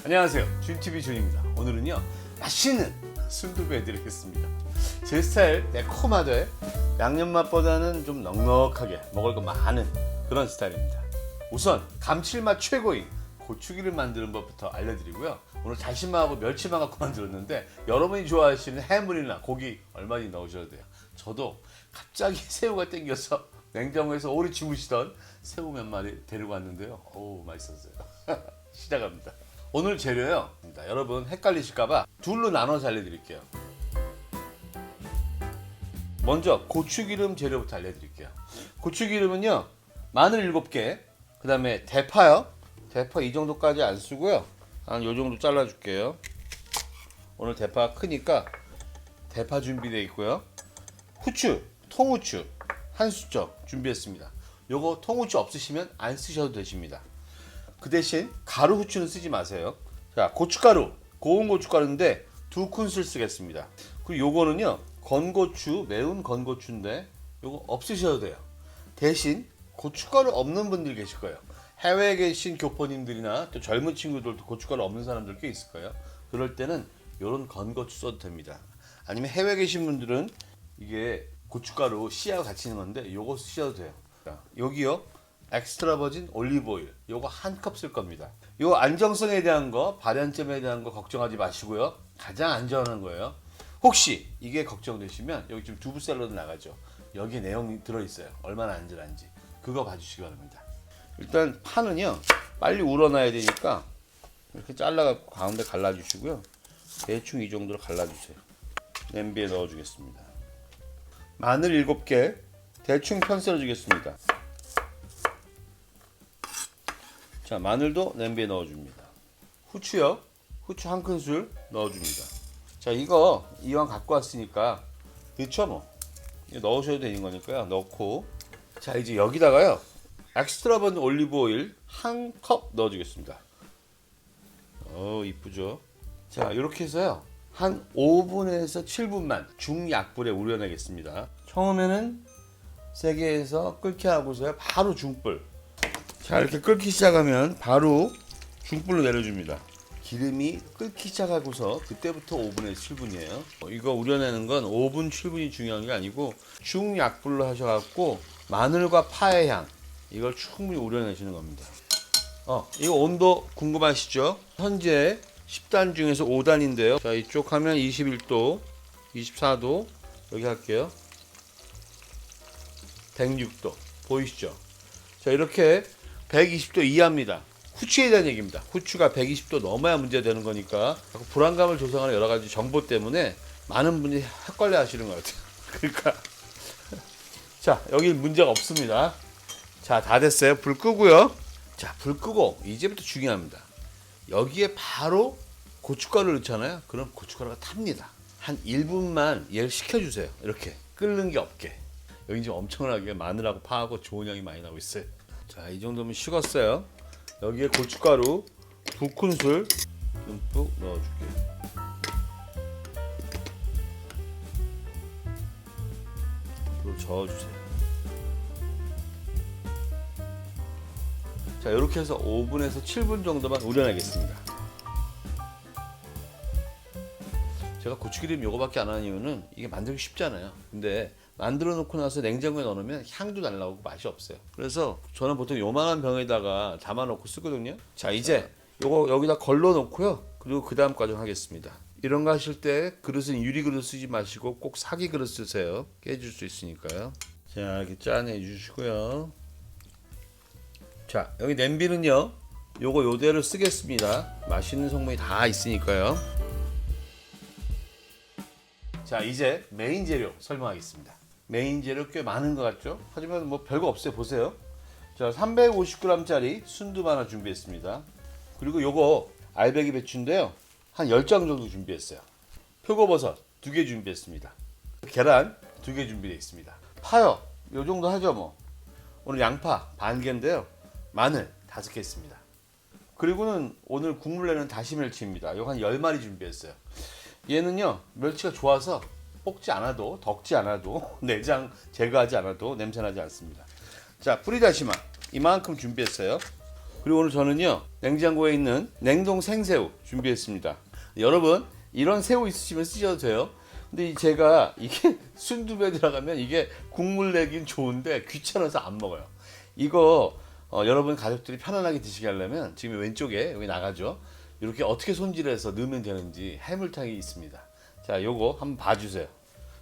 안녕하세요, 준TV 준입니다. 오늘은요, 맛있는 순두부 해드리겠습니다. 제 스타일 매콤하되 양념 맛보다는 좀 넉넉하게 먹을 거 많은 그런 스타일입니다. 우선 감칠맛 최고인 고추기를 만드는 법부터 알려드리고요. 오늘 다시마하고 멸치만 갖고 만들었는데 여러분이 좋아하시는 해물이나 고기 얼마든지 넣으셔도 돼요. 저도 갑자기 새우가 땡겨서 냉장고에서 오래 주무시던 새우 몇 마리 데리고 왔는데요. 어우, 맛있었어요. 시작합니다. 오늘 재료요, 여러분 헷갈리실까봐 둘로 나눠서 알려드릴게요. 먼저 고추기름 재료부터 알려드릴게요. 고추기름은요, 마늘 7개, 그 다음에 대파요. 대파 이 정도까지 안 쓰고요, 한 요 정도 잘라줄게요. 오늘 대파가 크니까 대파 준비되어 있고요. 후추, 통후추 한 수저 준비했습니다. 요거 통후추 없으시면 안 쓰셔도 되십니다. 그 대신 가루 후추는 쓰지 마세요. 자, 고춧가루, 고운 고춧가루인데 2큰술 쓰겠습니다. 그리고 요거는요, 건고추, 매운 건고추인데 요거 없으셔도 돼요. 대신 고춧가루 없는 분들 계실 거예요. 해외에 계신 교포님들이나 또 젊은 친구들도 고춧가루 없는 사람들 꽤 있을 거예요. 그럴 때는 요런 건고추 써도 됩니다. 아니면 해외에 계신 분들은 이게 고춧가루 씨하고 같이 있는 건데 요거 쓰셔도 돼요. 자, 여기요, 엑스트라 버진 올리브 오일 요거 한 컵 쓸 겁니다. 요 안정성에 대한 거, 발연점에 대한 거 걱정하지 마시고요. 가장 안전한 거예요. 혹시 이게 걱정되시면 여기 지금 두부 샐러드 나가죠. 여기 내용이 들어있어요. 얼마나 안전한지 그거 봐주시기 바랍니다. 일단 파는요, 빨리 우러나야 되니까 이렇게 잘라갖고 가운데 갈라주시고요. 대충 이 정도로 갈라주세요. 냄비에 넣어주겠습니다. 마늘 7개 대충 편 썰어주겠습니다. 자, 마늘도 냄비에 넣어줍니다. 후추요, 후추 1큰술 넣어줍니다. 자, 이거 이왕 갖고 왔으니까 넣죠 뭐. 넣으셔도 되는 거니까요. 넣고, 자, 이제 여기다가요, 엑스트라 버진 올리브 오일 1컵 넣어주겠습니다. 이쁘죠? 자, 이렇게 해서요, 한 5분에서 7분만 중약불에 우려내겠습니다. 처음에는 세게 해서 끓게 하고서요, 바로 중불. 자, 이렇게 끓기 시작하면 바로 중불로 내려줍니다. 기름이 끓기 시작하고서 그때부터 5분에서 7분이에요. 이거 우려내는 건 5분, 7분이 중요한 게 아니고 중약불로 하셔갖고 마늘과 파의 향, 이걸 충분히 우려내시는 겁니다. 이거 온도 궁금하시죠? 현재 10단 중에서 5단인데요. 자, 이쪽 하면 21도, 24도, 여기 할게요. 106도. 보이시죠? 자, 이렇게 120도 이하입니다. 후추에 대한 얘기입니다. 후추가 120도 넘어야 문제되는 거니까 불안감을 조성하는 여러 가지 정보 때문에 많은 분이 헷갈려 하시는 것 같아요. 그러니까 자, 여기 문제가 없습니다. 자, 다 됐어요. 불 끄고요. 자, 불 끄고 이제부터 중요합니다. 여기에 바로 고춧가루를 넣잖아요. 그럼 고춧가루가 탑니다. 한 1분만 얘를 식혀주세요. 이렇게 끓는 게 없게. 여기 지금 엄청나게 마늘하고 파하고 좋은 향이 많이 나고 있어요. 자, 이 정도면 식었어요. 여기에 고춧가루 2큰술 듬뿍 넣어줄게요. 그리고 저어주세요. 자, 이렇게 해서 5분에서 7분 정도만 우려내겠습니다. 제가 고추기름 요거밖에 안 하는 이유는 이게 만들기 쉽잖아요. 근데 만들어 놓고 나서 냉장고에 넣어놓으면 향도 날라오고 맛이 없어요. 그래서 저는 보통 요만한 병에다가 담아 놓고 쓰거든요. 자, 이제 요거 여기다 걸러 놓고요. 그리고 그 다음 과정 하겠습니다. 이런 거 하실 때 그릇은 유리 그릇 쓰지 마시고 꼭 사기 그릇 쓰세요. 깨질 수 있으니까요. 자, 이렇게 짜내 주시고요. 자, 여기 냄비는요, 요거 요대로 쓰겠습니다. 맛있는 성분이 다 있으니까요. 자, 이제 메인 재료 설명하겠습니다. 메인 재료 꽤 많은 것 같죠? 하지만 뭐 별거 없어요. 보세요. 자, 350g짜리 순두부 하나 준비했습니다. 그리고 요거 알배기 배추인데요, 한 10장 정도 준비했어요. 표고버섯 2개 준비했습니다. 계란 2개 준비되어 있습니다. 파요, 요 정도 하죠 뭐. 오늘 양파 반 개인데요, 마늘 5개 있습니다. 그리고는 오늘 국물 내는 다시 멸치입니다. 요거 한 10마리 준비했어요. 얘는요, 멸치가 좋아서 볶지 않아도, 덕지 않아도, 내장 제거하지 않아도 냄새나지 않습니다. 자, 뿌리다시마 이만큼 준비했어요. 그리고 오늘 저는요 냉장고에 있는 냉동 생새우 준비했습니다. 여러분 이런 새우 있으시면 쓰셔도 돼요. 근데 제가 이게 순두부에 들어가면 이게 국물 내긴 좋은데 귀찮아서 안 먹어요. 이거 여러분 가족들이 편안하게 드시게 하려면 지금 왼쪽에 여기 나가죠. 이렇게 어떻게 손질해서 넣으면 되는지 해물탕이 있습니다. 자, 요거 한번 봐주세요.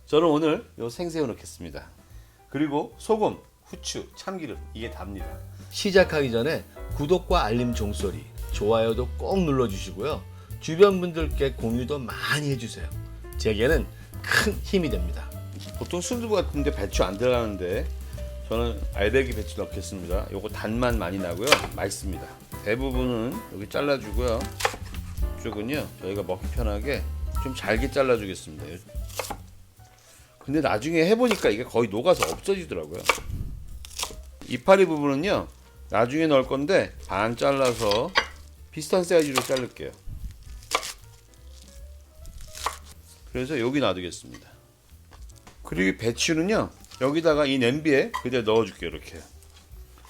저는 오늘 요 생새우 넣겠습니다. 그리고 소금, 후추, 참기름 이게 답니다. 시작하기 전에 구독과 알림 종소리, 좋아요도 꼭 눌러주시고요. 주변 분들께 공유도 많이 해주세요. 제게는 큰 힘이 됩니다. 보통 순두부 같은데 배추 안 들어가는데 저는 알배기 배추 넣겠습니다. 요거 단맛 많이 나고요. 맛있습니다. 대부분은 여기 잘라주고요. 이쪽은요 저희가 먹기 편하게 좀 잘게 잘라주겠습니다. 근데 나중에 해보니까 이게 거의 녹아서 없어지더라고요. 이파리 부분은요 나중에 넣을 건데 반 잘라서 비슷한 사이즈로 자를게요. 그래서 여기 놔두겠습니다. 그리고 배추는요 여기다가 이 냄비에 그대로 넣어줄게요. 이렇게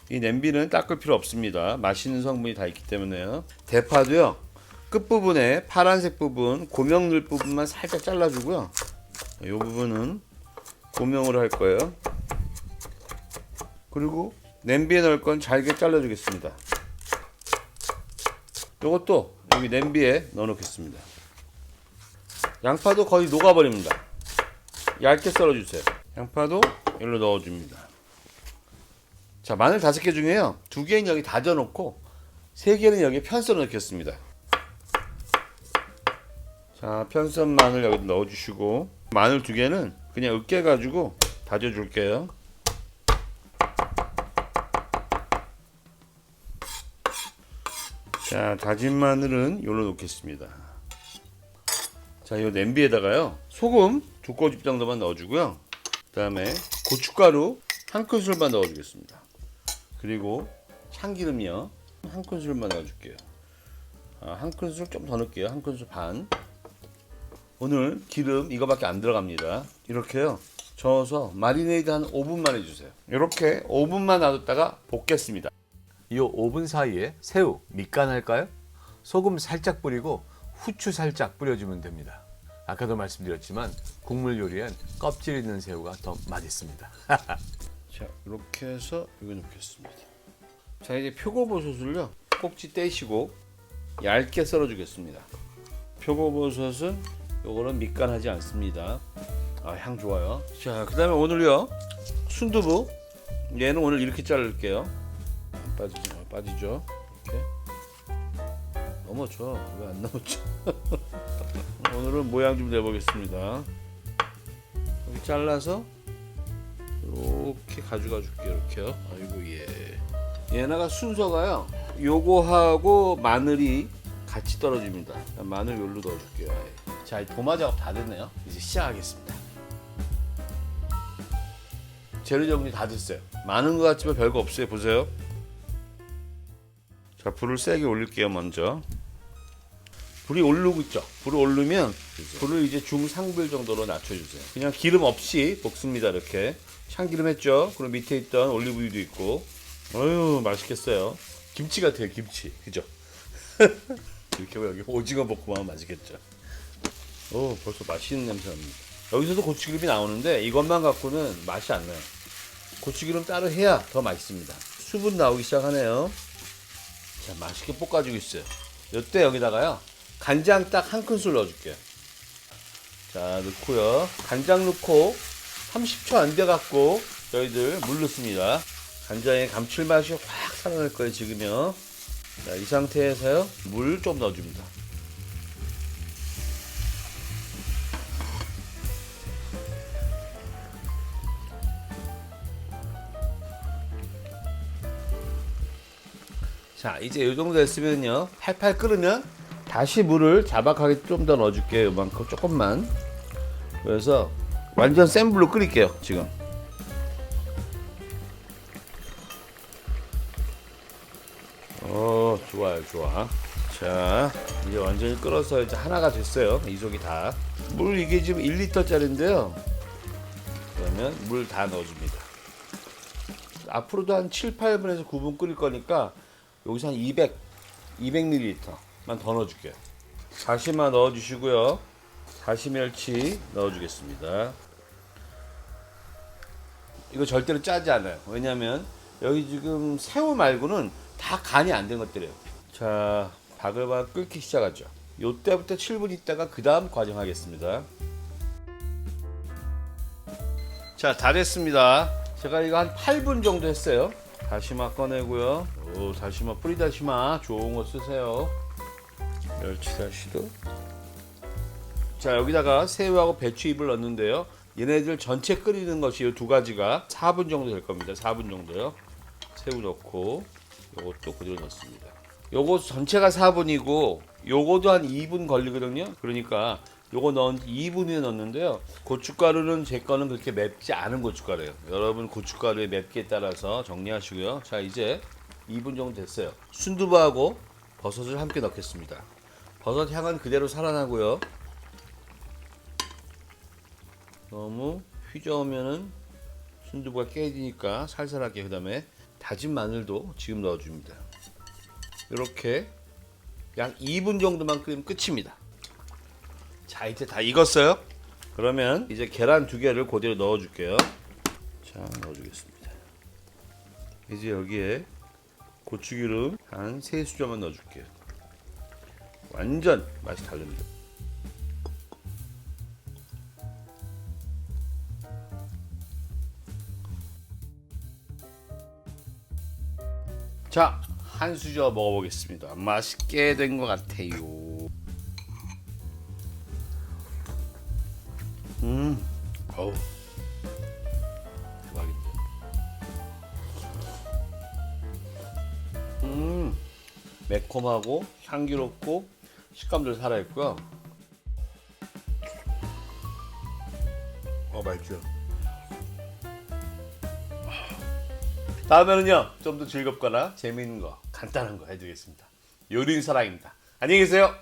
이 냄비는 닦을 필요 없습니다. 맛있는 성분이 다 있기 때문에요. 대파도요 끝부분에 파란색 부분 고명 넣을 부분만 살짝 잘라주고요. 이 부분은 고명으로 할 거예요. 그리고 냄비에 넣을 건 잘게 잘라주겠습니다. 이것도 여기 냄비에 넣어 놓겠습니다. 양파도 거의 녹아버립니다. 얇게 썰어주세요. 양파도 여기로 넣어줍니다. 자, 마늘 5개 중에요 2개는 여기 다져놓고 3개는 여기 편썰어 넣겠습니다. 자, 편선 마늘 여기 넣어주시고 마늘 2개는 그냥 으깨가지고 다져줄게요. 자, 다진 마늘은 여기로 넣겠습니다. 자, 이 냄비에다가요 소금 2꼬집 정도만 넣어주고요. 그 다음에 고춧가루 1큰술만 넣어주겠습니다. 그리고 참기름이요 1큰술만 넣어줄게요. 1큰술 좀 더 넣을게요. 1큰술 반. 오늘 기름 이거밖에 안 들어갑니다. 이렇게요 저어서 마리네이드 한 5분만 해주세요. 이렇게 5분만 놔뒀다가 볶겠습니다. 이 5분 사이에 새우 밑간할까요? 소금 살짝 뿌리고 후추 살짝 뿌려주면 됩니다. 아까도 말씀드렸지만 국물 요리엔 껍질 있는 새우가 더 맛있습니다. 자, 이렇게 해서 여기 넣겠습니다. 자, 이제 표고버섯을요 꼭지 떼시고 얇게 썰어주겠습니다. 표고버섯은 요거는 밑간하지 않습니다. 향 좋아요. 자, 그 다음에 오늘요 순두부 얘는 오늘 이렇게 자를게요. 빠지죠. 이렇게 넘어져. 왜 안 넘어져? 오늘은 모양 좀 내보겠습니다. 여기 잘라서 이렇게 가져가 줄게요. 이렇게요. 아이고 예. 얘네가 순서가요 요거하고 마늘이 같이 떨어집니다. 마늘 요로 넣어줄게요. 아예. 자, 도마 작업 다 됐네요. 이제 시작하겠습니다. 재료 정리 다 됐어요. 많은 것 같지만 별거 없어요. 보세요. 자, 불을 세게 올릴게요. 먼저 불이 오르고 있죠. 불이 오르면 불을 이제 중상불 정도로 낮춰주세요. 그냥 기름 없이 볶습니다. 이렇게 참기름 했죠. 그리고 밑에 있던 올리브유도 있고. 어휴 맛있겠어요. 김치 같아요. 김치 그죠? 이렇게 여기 오징어 볶음하면 맛있겠죠. 오, 벌써 맛있는 냄새 납니다. 여기서도 고추기름이 나오는데 이것만 갖고는 맛이 안 나요. 고추기름 따로 해야 더 맛있습니다. 수분 나오기 시작하네요. 자, 맛있게 볶아주고 있어요. 이때 여기다가요 간장 딱 1큰술 넣어줄게요. 자, 넣고요. 간장 넣고 30초 안 돼갖고 저희들 물 넣습니다. 간장의 감칠맛이 확 살아날 거예요 지금요. 자, 이 상태에서요 물 좀 넣어줍니다. 자, 이제 이 정도 됐으면요 팔팔 끓으면 다시 물을 자박하게 좀 더 넣어줄게요. 이만큼 조금만. 그래서 완전 센 불로 끓일게요 지금. 좋아요. 좋아. 자, 이제 완전히 끓어서 이제 하나가 됐어요. 이 속이 다. 물 이게 지금 1리터짜리인데요. 그러면 물 다 넣어줍니다. 앞으로도 한 7, 8분에서 9분 끓일 거니까 여기서 한 200ml만 더 넣어줄게요. 다시마 넣어주시고요. 다시멸치 넣어주겠습니다. 이거 절대로 짜지 않아요. 왜냐면 여기 지금 새우 말고는 다 간이 안 된 것들이에요. 자, 바글바글 끓기 시작하죠. 요때부터 7분 있다가 그 다음 과정 하겠습니다. 자, 다 됐습니다. 제가 이거 한 8분 정도 했어요. 다시마 꺼내고요. 오, 다시마, 뿌리 다시마 좋은 거 쓰세요. 멸치 다시도. 자, 여기다가 새우하고 배추잎을 넣는데요. 얘네들 전체 끓이는 것이 이 두 가지가 4분 정도 될 겁니다. 4분 정도요. 새우 넣고 요것도 그대로 넣습니다. 요거 전체가 4분이고 요거도 한 2분 걸리거든요. 그러니까 요거 넣은 2분에 넣는데요. 고춧가루는 제 거는 그렇게 맵지 않은 고춧가루예요. 여러분 고춧가루의 맵기에 따라서 정리하시고요. 자, 이제 2분 정도 됐어요. 순두부하고 버섯을 함께 넣겠습니다. 버섯 향은 그대로 살아나고요. 너무 휘저으면은 순두부가 깨지니까 살살하게. 그 다음에 다진 마늘도 지금 넣어줍니다. 이렇게 약 2분 정도만 끓이면 끝입니다. 자, 이제 다 익었어요. 그러면 이제 계란 2개를 그대로 넣어줄게요. 자, 넣어주겠습니다. 이제 여기에 고추기름 한 3수저만 넣어줄게요. 완전 맛이 다릅니다. 자, 한 수저 먹어보겠습니다. 맛있게 된 것 같아요. 어우, 대박인데. 매콤하고 향기롭고 식감도 살아있고요. 맛있죠. 다음에는요, 좀 더 즐겁거나 재미있는 거, 간단한 거 해드리겠습니다. 요리인 사랑입니다. 안녕히 계세요.